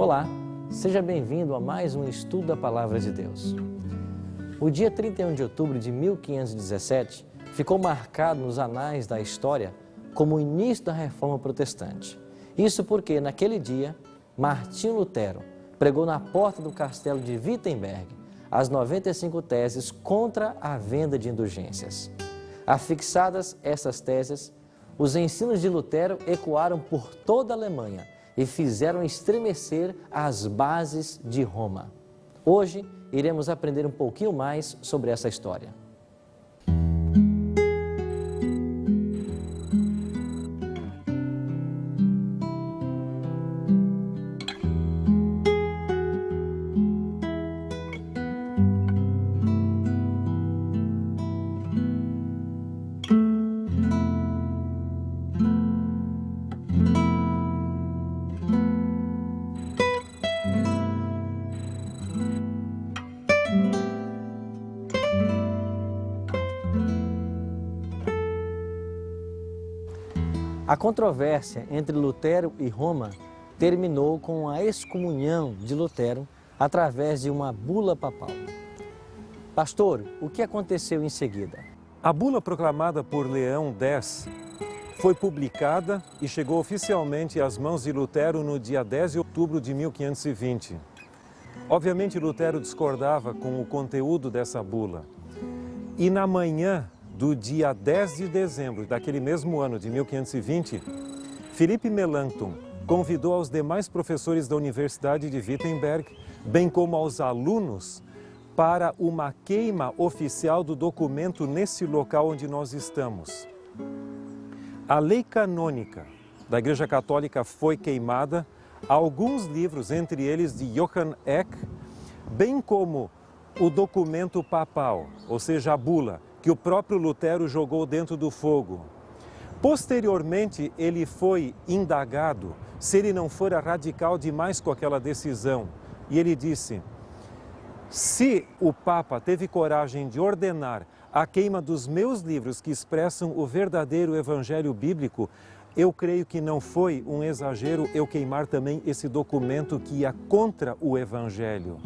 Olá, seja bem-vindo a mais um estudo da Palavra de Deus. O dia 31 de outubro de 1517 ficou marcado nos anais da história como o início da Reforma Protestante. Isso porque, naquele dia, Martinho Lutero pregou na porta do castelo de Wittenberg as 95 teses contra a venda de indulgências. Afixadas essas teses, os ensinos de Lutero ecoaram por toda a Alemanha e fizeram estremecer as bases de Roma. Hoje, iremos aprender um pouquinho mais sobre essa história. A controvérsia entre Lutero e Roma terminou com a excomunhão de Lutero através de uma bula papal. Pastor, o que aconteceu em seguida? A bula proclamada por Leão X foi publicada e chegou oficialmente às mãos de Lutero no dia 10 de outubro de 1520. Obviamente, Lutero discordava com o conteúdo dessa bula. E na manhã do dia 10 de dezembro daquele mesmo ano de 1520, Philippe Melanchthon convidou aos demais professores da Universidade de Wittenberg, bem como aos alunos, para uma queima oficial do documento nesse local onde nós estamos. A lei canônica da Igreja Católica foi queimada, alguns livros, entre eles de Johann Eck, bem como o documento papal, ou seja, a bula, que o próprio Lutero jogou dentro do fogo. Posteriormente, ele foi indagado se ele não fora radical demais com aquela decisão. E ele disse: se o Papa teve coragem de ordenar a queima dos meus livros que expressam o verdadeiro evangelho bíblico, eu creio que não foi um exagero eu queimar também esse documento que ia contra o evangelho.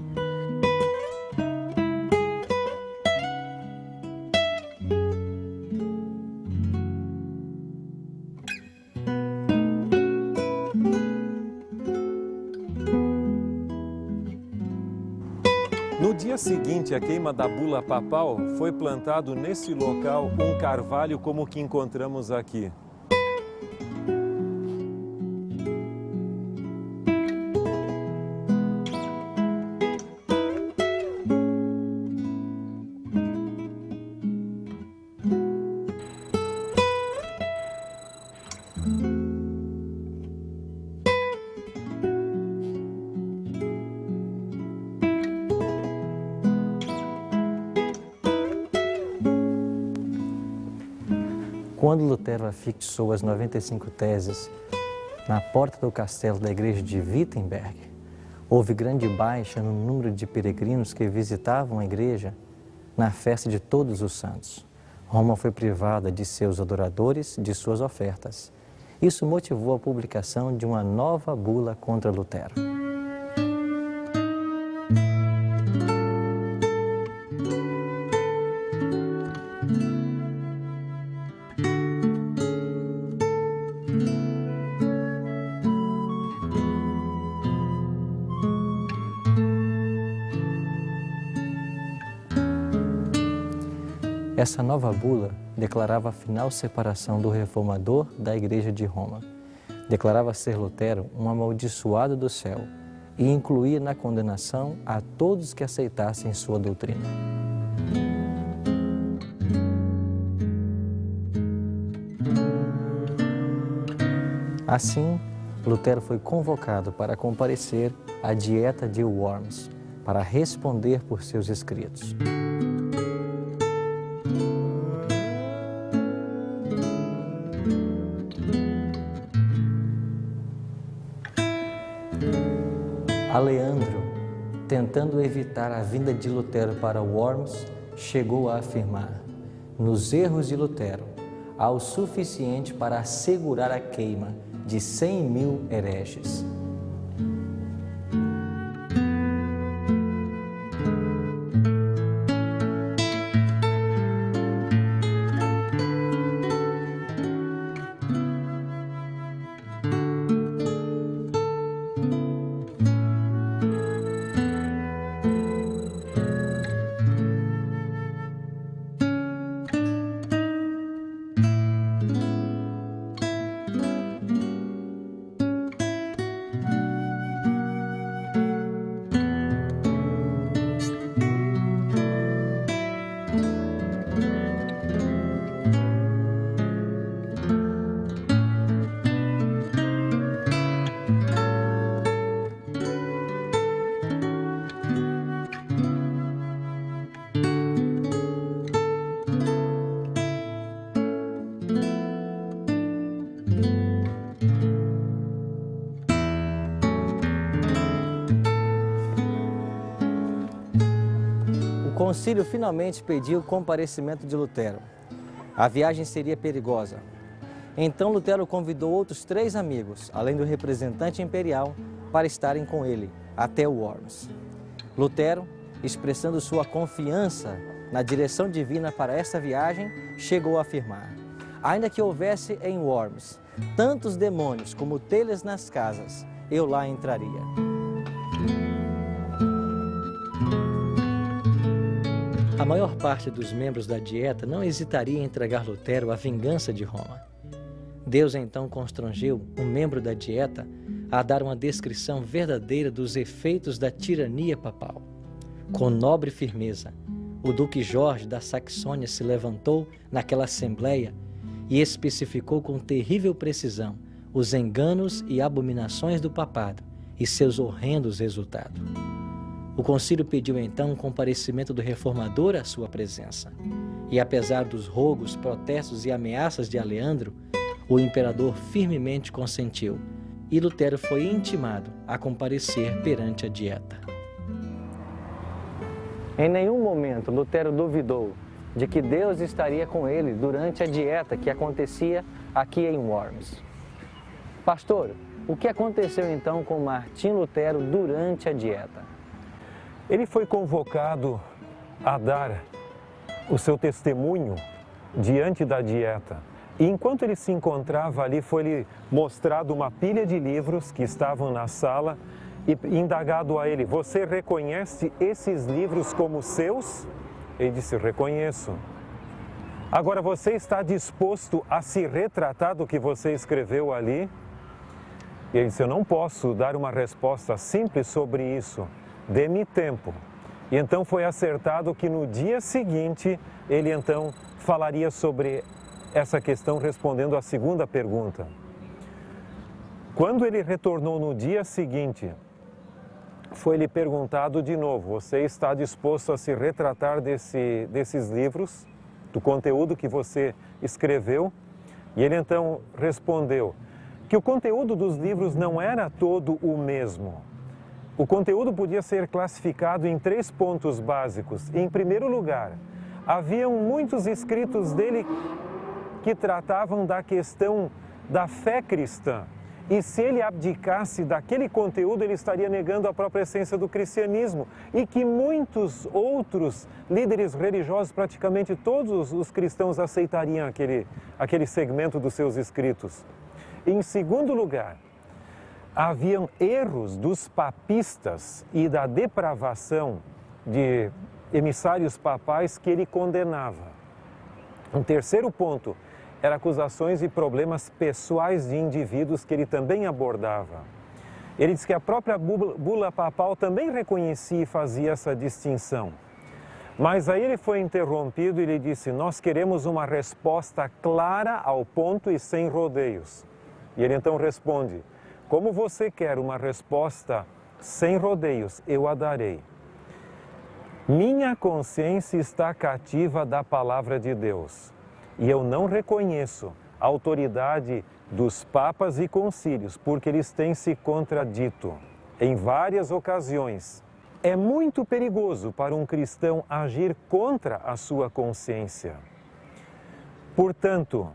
No dia seguinte à queima da bula papal, foi plantado nesse local um carvalho como o que encontramos aqui. Quando Lutero afixou as 95 teses na porta do castelo da igreja de Wittenberg, houve grande baixa no número de peregrinos que visitavam a igreja na festa de Todos os Santos. Roma foi privada de seus adoradores, de suas ofertas. Isso motivou a publicação de uma nova bula contra Lutero. Essa nova bula declarava a final separação do reformador da Igreja de Roma. Declarava ser Lutero um amaldiçoado do céu e incluía na condenação a todos que aceitassem sua doutrina. Assim, Lutero foi convocado para comparecer à Dieta de Worms, para responder por seus escritos. Aleandro, tentando evitar a vinda de Lutero para Worms, chegou a afirmar: nos erros de Lutero, há o suficiente para assegurar a queima de 100.000 hereges. concílio finalmente pediu o comparecimento de Lutero. A viagem seria perigosa. Então Lutero convidou outros 3 amigos, além do representante imperial, para estarem com ele até Worms. Lutero, expressando sua confiança na direção divina para essa viagem, chegou a afirmar: ainda que houvesse em Worms tantos demônios como telhas nas casas, eu lá entraria. A maior parte dos membros da Dieta não hesitaria em entregar Lutero à vingança de Roma. Deus então constrangeu um membro da Dieta a dar uma descrição verdadeira dos efeitos da tirania papal. Com nobre firmeza, o Duque Jorge da Saxônia se levantou naquela assembleia e especificou com terrível precisão os enganos e abominações do papado e seus horrendos resultados. O concílio pediu então o comparecimento do reformador à sua presença. E apesar dos rogos, protestos e ameaças de Aleandro, o imperador firmemente consentiu e Lutero foi intimado a comparecer perante a Dieta. Em nenhum momento Lutero duvidou de que Deus estaria com ele durante a Dieta que acontecia aqui em Worms. Pastor, o que aconteceu então com Martim Lutero durante a Dieta? Ele foi convocado a dar o seu testemunho diante da Dieta. E enquanto ele se encontrava ali, foi-lhe mostrado uma pilha de livros que estavam na sala e indagado a ele: você reconhece esses livros como seus? Ele disse: reconheço. Agora, você está disposto a se retratar do que você escreveu ali? E ele disse: eu não posso dar uma resposta simples sobre isso. Dê-me tempo. E então foi acertado que no dia seguinte ele então falaria sobre essa questão, respondendo à segunda pergunta. Quando ele retornou no dia seguinte, foi-lhe perguntado de novo: você está disposto a se retratar desses livros, do conteúdo que você escreveu? E ele então respondeu que o conteúdo dos livros não era todo o mesmo. O conteúdo podia ser classificado em 3 pontos básicos. Em primeiro lugar, haviam muitos escritos dele que tratavam da questão da fé cristã. E se ele abdicasse daquele conteúdo, ele estaria negando a própria essência do cristianismo. E que muitos outros líderes religiosos, praticamente todos os cristãos, aceitariam aquele segmento dos seus escritos. Em segundo lugar, haviam erros dos papistas e da depravação de emissários papais que ele condenava. Um terceiro ponto era acusações e problemas pessoais de indivíduos que ele também abordava. Ele diz que a própria bula papal também reconhecia e fazia essa distinção. Mas aí ele foi interrompido e ele disse: nós queremos uma resposta clara, ao ponto e sem rodeios. E ele então responde: como você quer uma resposta sem rodeios, eu a darei. Minha consciência está cativa da palavra de Deus e eu não reconheço a autoridade dos papas e concílios, porque eles têm se contradito em várias ocasiões. É muito perigoso para um cristão agir contra a sua consciência. Portanto,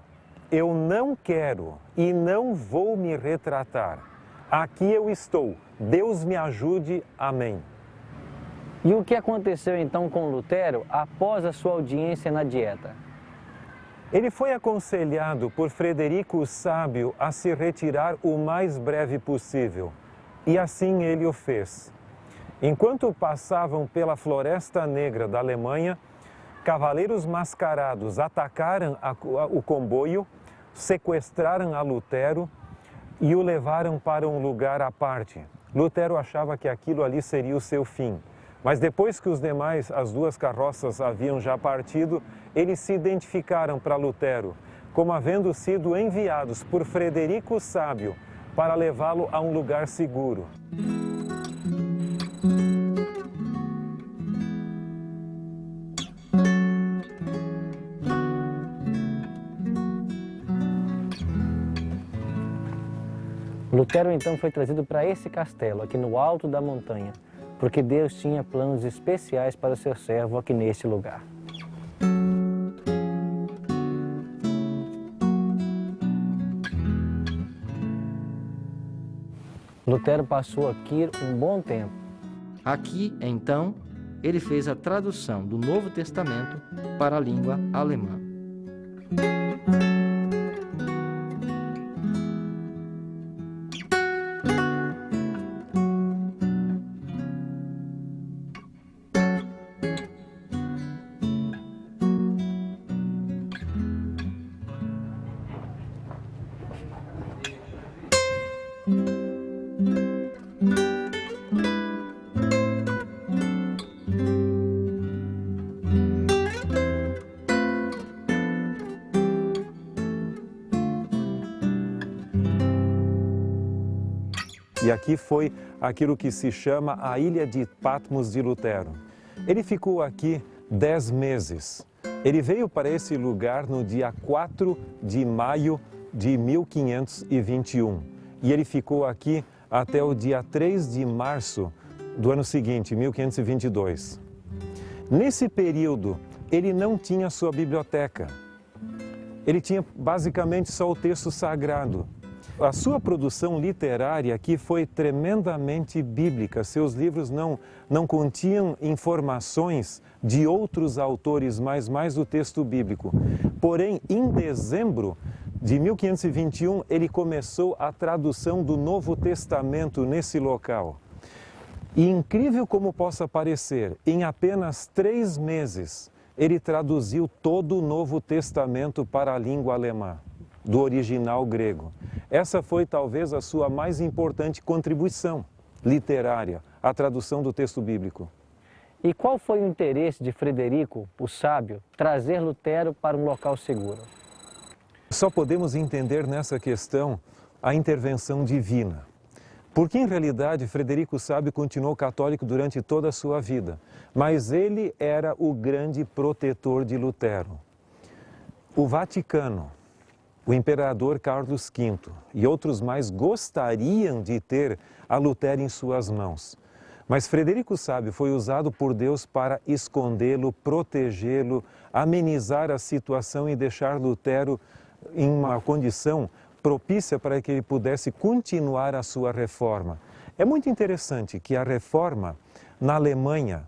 eu não quero e não vou me retratar. Aqui eu estou. Deus me ajude. Amém. E o que aconteceu então com Lutero após a sua audiência na Dieta? Ele foi aconselhado por Frederico o Sábio a se retirar o mais breve possível. E assim ele o fez. Enquanto passavam pela Floresta Negra da Alemanha, cavaleiros mascarados atacaram o comboio, sequestraram a Lutero e o levaram para um lugar à parte. Lutero achava que aquilo ali seria o seu fim. Mas depois que as 2 carroças haviam já partido, eles se identificaram para Lutero como havendo sido enviados por Frederico o Sábio para levá-lo a um lugar seguro. Lutero então foi trazido para esse castelo, aqui no alto da montanha, porque Deus tinha planos especiais para o seu servo aqui neste lugar. Lutero passou aqui um bom tempo. Aqui, então, ele fez a tradução do Novo Testamento para a língua alemã. E aqui foi aquilo que se chama a Ilha de Patmos de Lutero. Ele ficou aqui 10 meses. Ele veio para esse lugar no dia 4 de maio de 1521. E ele ficou aqui até o dia 3 de março do ano seguinte, 1522. Nesse período, ele não tinha sua biblioteca. Ele tinha basicamente só o texto sagrado. A sua produção literária aqui foi tremendamente bíblica. Seus livros não continham informações de outros autores, mas mais do texto bíblico. Porém, em dezembro de 1521, ele começou a tradução do Novo Testamento nesse local. E incrível como possa parecer, em apenas 3 meses, ele traduziu todo o Novo Testamento para a língua alemã, do original grego. Essa foi talvez a sua mais importante contribuição literária, a tradução do texto bíblico. E qual foi o interesse de Frederico, o sábio, trazer Lutero para um local seguro? Só podemos entender nessa questão a intervenção divina. Porque, em realidade, Frederico o Sábio continuou católico durante toda a sua vida, mas ele era o grande protetor de Lutero. O Vaticano, o imperador Carlos V e outros mais gostariam de ter a Lutero em suas mãos. Mas Frederico o Sábio foi usado por Deus para escondê-lo, protegê-lo, amenizar a situação e deixar Lutero em uma condição propícia para que ele pudesse continuar a sua reforma. É muito interessante que a reforma na Alemanha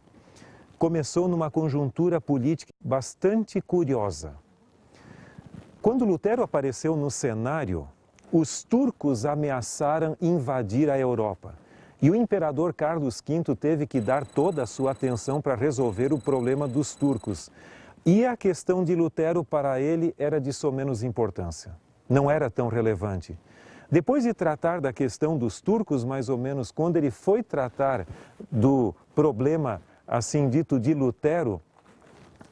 começou numa conjuntura política bastante curiosa. Quando Lutero apareceu no cenário, os turcos ameaçaram invadir a Europa. E o imperador Carlos V teve que dar toda a sua atenção para resolver o problema dos turcos. E a questão de Lutero para ele era de somenos importância. Não era tão relevante. Depois de tratar da questão dos turcos, mais ou menos, quando ele foi tratar do problema, assim dito, de Lutero,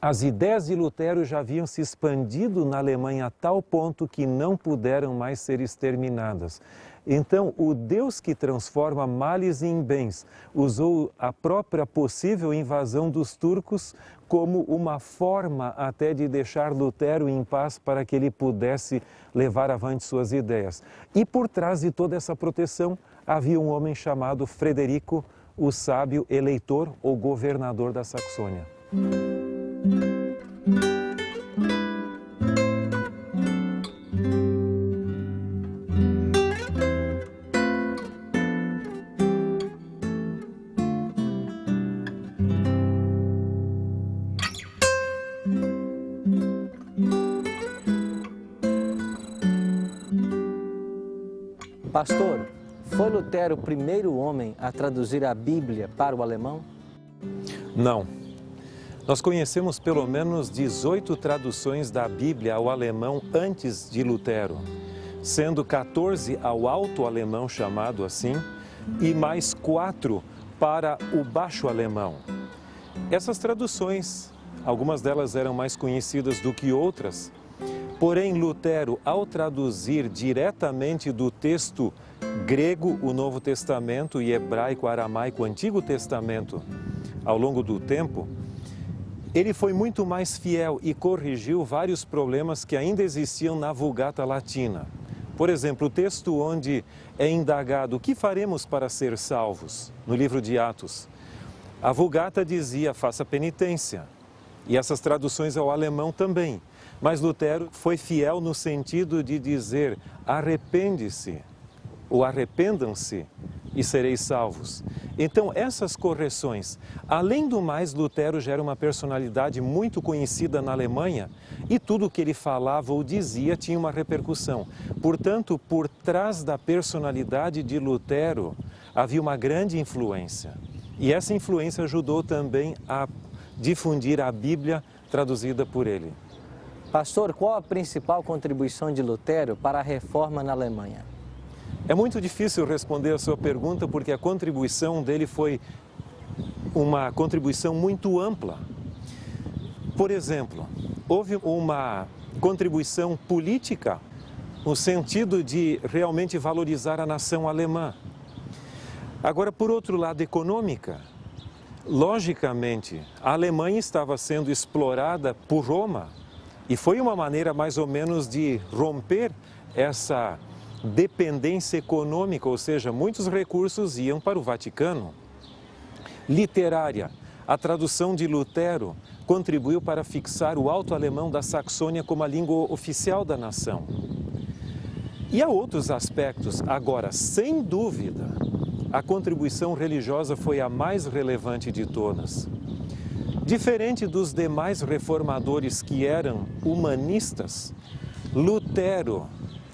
as ideias de Lutero já haviam se expandido na Alemanha a tal ponto que não puderam mais ser exterminadas. Então, o Deus que transforma males em bens usou a própria possível invasão dos turcos como uma forma até de deixar Lutero em paz para que ele pudesse levar avante suas ideias. E por trás de toda essa proteção havia um homem chamado Frederico o Sábio, eleitor ou governador da Saxônia. Pastor, foi Lutero o primeiro homem a traduzir a Bíblia para o alemão? Não. Nós conhecemos pelo menos 18 traduções da Bíblia ao alemão antes de Lutero, sendo 14 ao alto alemão, chamado assim, e mais 4 para o baixo alemão. Essas traduções, algumas delas eram mais conhecidas do que outras, porém Lutero, ao traduzir diretamente do texto grego o Novo Testamento e hebraico, aramaico, o Antigo Testamento, ao longo do tempo, ele foi muito mais fiel e corrigiu vários problemas que ainda existiam na Vulgata Latina. Por exemplo, o texto onde é indagado o que faremos para ser salvos, no livro de Atos. A Vulgata dizia, faça penitência. E essas traduções ao alemão também. Mas Lutero foi fiel no sentido de dizer, arrepende-se, ou arrependam-se e sereis salvos. Então, essas correções, além do mais, Lutero já era uma personalidade muito conhecida na Alemanha e tudo o que ele falava ou dizia tinha uma repercussão. Portanto, por trás da personalidade de Lutero havia uma grande influência. E essa influência ajudou também a difundir a Bíblia traduzida por ele. Pastor, qual a principal contribuição de Lutero para a reforma na Alemanha? É muito difícil responder a sua pergunta porque a contribuição dele foi uma contribuição muito ampla. Por exemplo, houve uma contribuição política no sentido de realmente valorizar a nação alemã. Agora, por outro lado, econômica. Logicamente, a Alemanha estava sendo explorada por Roma e foi uma maneira mais ou menos de romper essa dependência econômica, ou seja, muitos recursos iam para o Vaticano. Literária, a tradução de Lutero contribuiu para fixar o alto alemão da Saxônia como a língua oficial da nação. E há outros aspectos. Agora, sem dúvida, a contribuição religiosa foi a mais relevante de todas. Diferente dos demais reformadores que eram humanistas, Lutero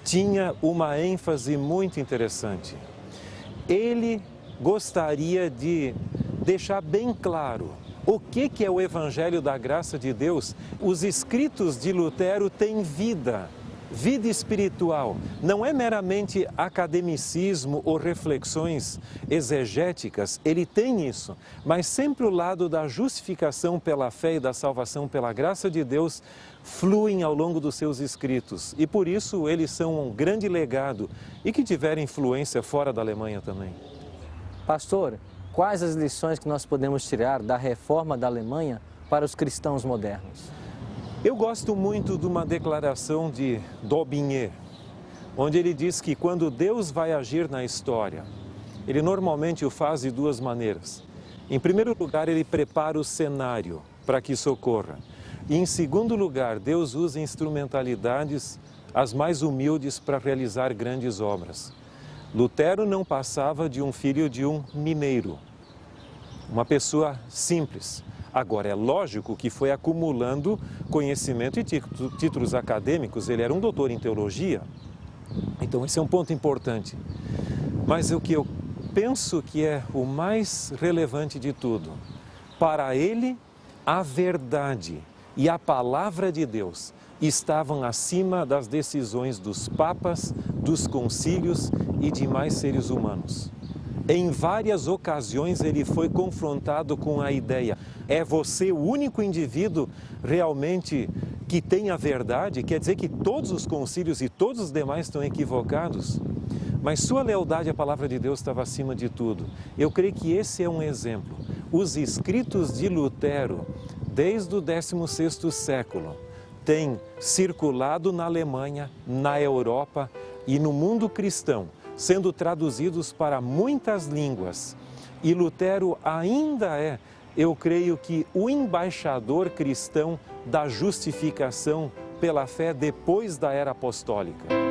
tinha uma ênfase muito interessante. Ele gostaria de deixar bem claro o que é o Evangelho da Graça de Deus. Os escritos de Lutero têm vida espiritual. Não é meramente academicismo ou reflexões exegéticas, ele tem isso, mas sempre o lado da justificação pela fé e da salvação pela graça de Deus fluem ao longo dos seus escritos. E por isso eles são um grande legado e que tiveram influência fora da Alemanha também. Pastor, quais as lições que nós podemos tirar da reforma da Alemanha para os cristãos modernos? Eu gosto muito de uma declaração de Daubigné, onde ele diz que quando Deus vai agir na história, ele normalmente o faz de duas maneiras. Em primeiro lugar, ele prepara o cenário para que isso ocorra. E em segundo lugar, Deus usa instrumentalidades as mais humildes para realizar grandes obras. Lutero não passava de um filho de um mineiro, uma pessoa simples. Agora, é lógico que foi acumulando conhecimento e títulos acadêmicos. Ele era um doutor em teologia, então esse é um ponto importante. Mas o que eu penso que é o mais relevante de tudo, para ele, a verdade e a palavra de Deus estavam acima das decisões dos papas, dos concílios e demais seres humanos. Em várias ocasiões ele foi confrontado com a ideia: é você o único indivíduo realmente que tem a verdade? Quer dizer que todos os concílios e todos os demais estão equivocados? Mas sua lealdade à palavra de Deus estava acima de tudo. Eu creio que esse é um exemplo. Os escritos de Lutero, desde o 16º século, têm circulado na Alemanha, na Europa e no mundo cristão, sendo traduzidos para muitas línguas. E Lutero ainda é, eu creio que, o embaixador cristão da justificação pela fé depois da era apostólica.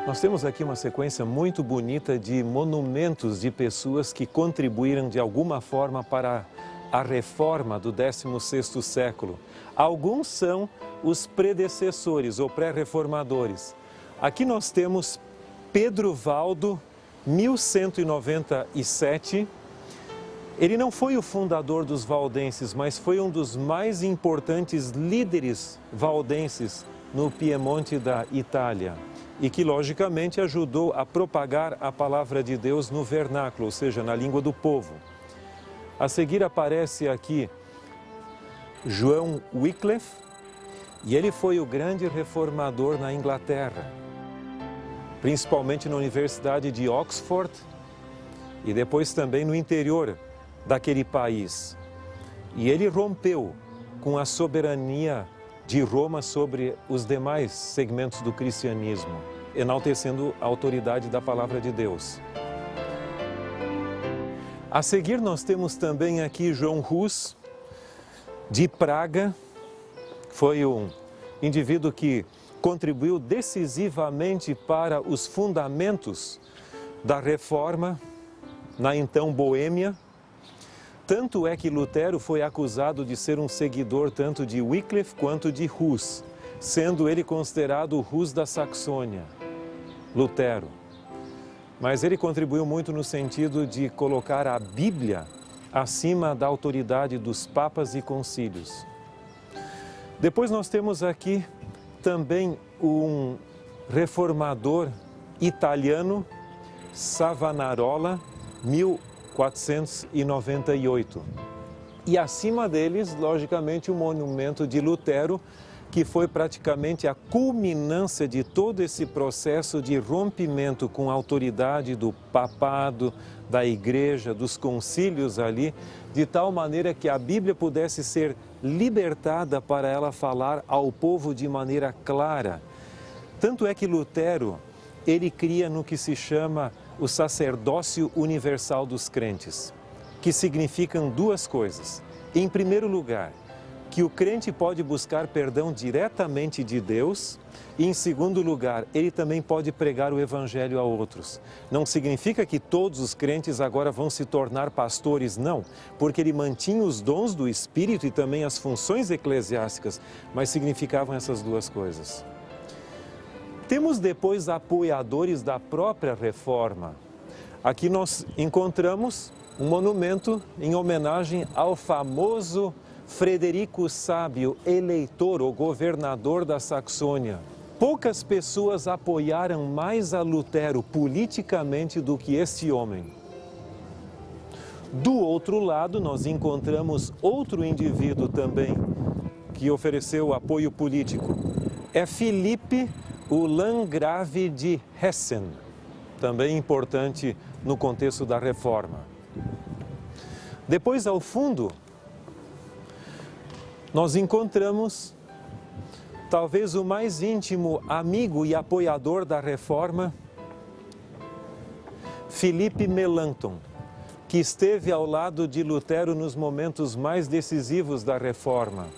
Nós temos aqui uma sequência muito bonita de monumentos de pessoas que contribuíram de alguma forma para a reforma do 16º século. Alguns são os predecessores ou pré-reformadores. Aqui nós temos Pedro Valdo, 1197. Ele não foi o fundador dos valdenses, mas foi um dos mais importantes líderes valdenses no Piemonte da Itália. E que, logicamente, ajudou a propagar a palavra de Deus no vernáculo, ou seja, na língua do povo. A seguir aparece aqui João Wycliffe, e ele foi o grande reformador na Inglaterra, principalmente na Universidade de Oxford e depois também no interior daquele país. E ele rompeu com a soberania de Roma sobre os demais segmentos do cristianismo, enaltecendo a autoridade da palavra de Deus. A seguir, nós temos também aqui João Hus, de Praga. Foi um indivíduo que contribuiu decisivamente para os fundamentos da Reforma na então Boêmia. Tanto é que Lutero foi acusado de ser um seguidor tanto de Wycliffe quanto de Hus, sendo ele considerado o Hus da Saxônia, Lutero. Mas ele contribuiu muito no sentido de colocar a Bíblia acima da autoridade dos papas e concílios. Depois nós temos aqui também um reformador italiano, Savonarola, 1498. E acima deles, logicamente, o monumento de Lutero, que foi praticamente a culminância de todo esse processo de rompimento com a autoridade do papado, da igreja, dos concílios ali, de tal maneira que a Bíblia pudesse ser libertada para ela falar ao povo de maneira clara. Tanto é que Lutero, ele cria no que se chama o sacerdócio universal dos crentes, que significam duas coisas. Em primeiro lugar, que o crente pode buscar perdão diretamente de Deus, e em segundo lugar, ele também pode pregar o evangelho a outros. Não significa que todos os crentes agora vão se tornar pastores, não, porque ele mantinha os dons do Espírito e também as funções eclesiásticas, mas significavam essas duas coisas. Temos depois apoiadores da própria Reforma. Aqui nós encontramos um monumento em homenagem ao famoso Frederico Sábio, eleitor ou governador da Saxônia. Poucas pessoas apoiaram mais a Lutero politicamente do que este homem. Do outro lado, nós encontramos outro indivíduo também que ofereceu apoio político. É Filipe, o Landgrave de Hessen, também importante no contexto da Reforma. Depois, ao fundo, nós encontramos talvez o mais íntimo amigo e apoiador da Reforma, Philippe Melanchthon, que esteve ao lado de Lutero nos momentos mais decisivos da Reforma.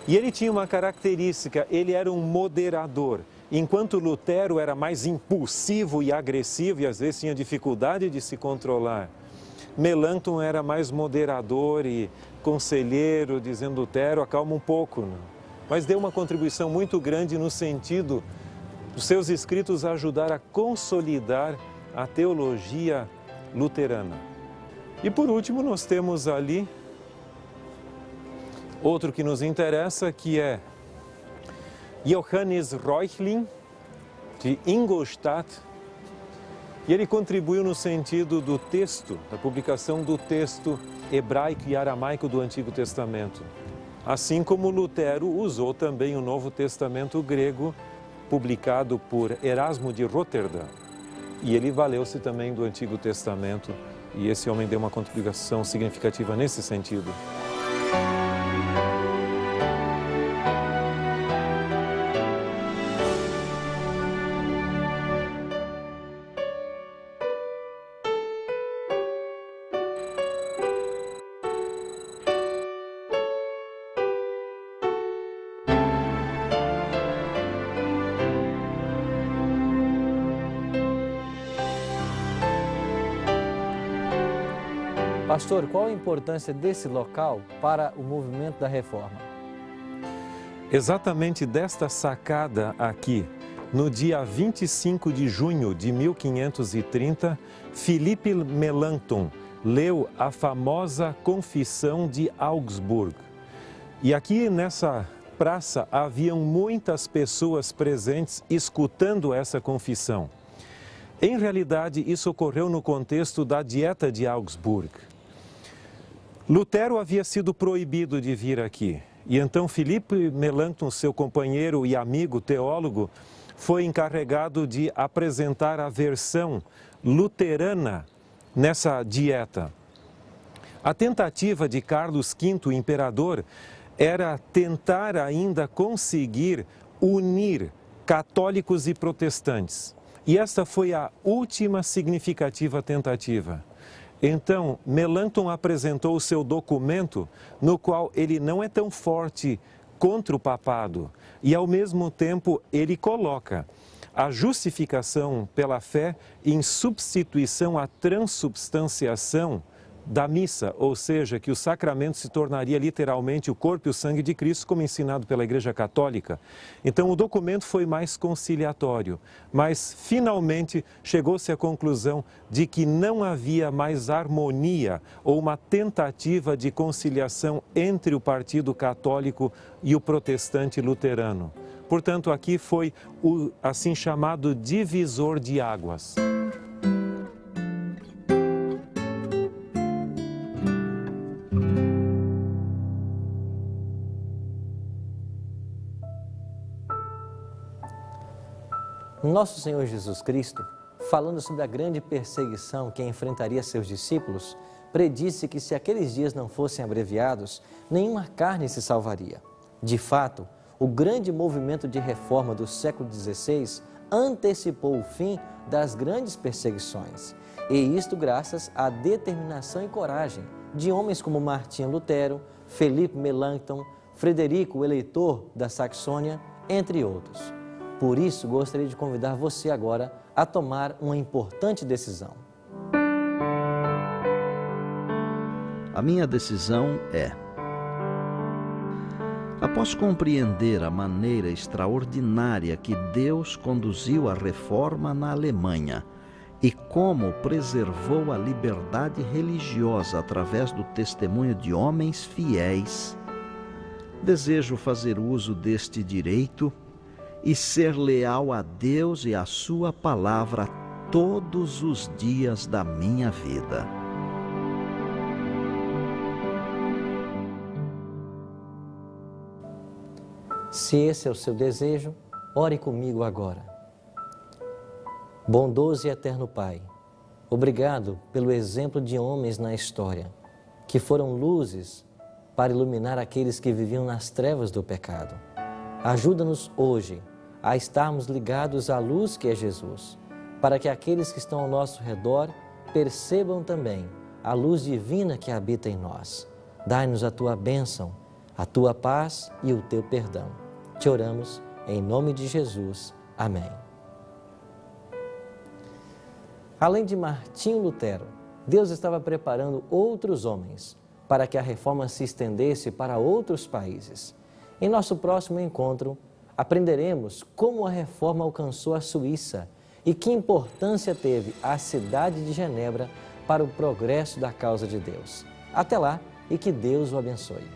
E ele tinha uma característica, ele era um moderador. Enquanto Lutero era mais impulsivo e agressivo e às vezes tinha dificuldade de se controlar, Melanchthon era mais moderador e conselheiro, dizendo: Lutero, acalma um pouco, né? Mas deu uma contribuição muito grande no sentido dos seus escritos ajudar a consolidar a teologia luterana. E por último, nós temos ali outro que nos interessa, que é Johannes Reuchlin, de Ingolstadt, e ele contribuiu no sentido do texto, da publicação do texto hebraico e aramaico do Antigo Testamento. Assim como Lutero usou também o Novo Testamento grego, publicado por Erasmo de Roterdã. E ele valeu-se também do Antigo Testamento, e esse homem deu uma contribuição significativa nesse sentido. Pastor, qual a importância desse local para o movimento da Reforma? Exatamente desta sacada aqui, no dia 25 de junho de 1530, Philippe Melanchthon leu a famosa Confissão de Augsburg. E aqui nessa praça haviam muitas pessoas presentes escutando essa confissão. Em realidade, isso ocorreu no contexto da Dieta de Augsburg. Lutero havia sido proibido de vir aqui, e então Philippe Melanchthon, seu companheiro e amigo teólogo, foi encarregado de apresentar a versão luterana nessa dieta. A tentativa de Carlos V, o imperador, era tentar ainda conseguir unir católicos e protestantes. E esta foi a última significativa tentativa. Então, Melanchthon apresentou o seu documento, no qual ele não é tão forte contra o papado, e ao mesmo tempo ele coloca a justificação pela fé em substituição à transubstanciação da missa, ou seja, que o sacramento se tornaria literalmente o corpo e o sangue de Cristo, como ensinado pela Igreja Católica. Então o documento foi mais conciliatório, mas finalmente chegou-se à conclusão de que não havia mais harmonia ou uma tentativa de conciliação entre o Partido Católico e o protestante luterano. Portanto, aqui foi o assim chamado divisor de águas. Nosso Senhor Jesus Cristo, falando sobre a grande perseguição que enfrentaria seus discípulos, predisse que se aqueles dias não fossem abreviados, nenhuma carne se salvaria. De fato, o grande movimento de reforma do século XVI antecipou o fim das grandes perseguições, e isto graças à determinação e coragem de homens como Martinho Lutero, Felipe Melanchthon, Frederico, o Eleitor da Saxônia, entre outros. Por isso, gostaria de convidar você agora a tomar uma importante decisão. A minha decisão é: após compreender a maneira extraordinária que Deus conduziu a reforma na Alemanha e como preservou a liberdade religiosa através do testemunho de homens fiéis, desejo fazer uso deste direito e ser leal a Deus e à sua palavra todos os dias da minha vida. Se esse é o seu desejo, ore comigo agora. Bondoso e eterno Pai, obrigado pelo exemplo de homens na história, que foram luzes para iluminar aqueles que viviam nas trevas do pecado. Ajuda-nos hoje a estarmos ligados à luz que é Jesus, para que aqueles que estão ao nosso redor percebam também a luz divina que habita em nós. Dai-nos a Tua bênção, a Tua paz e o Teu perdão. Te oramos em nome de Jesus. Amém. Além de Martinho Lutero, Deus estava preparando outros homens para que a reforma se estendesse para outros países. Em nosso próximo encontro, aprenderemos como a reforma alcançou a Suíça e que importância teve a cidade de Genebra para o progresso da causa de Deus. Até lá e que Deus o abençoe.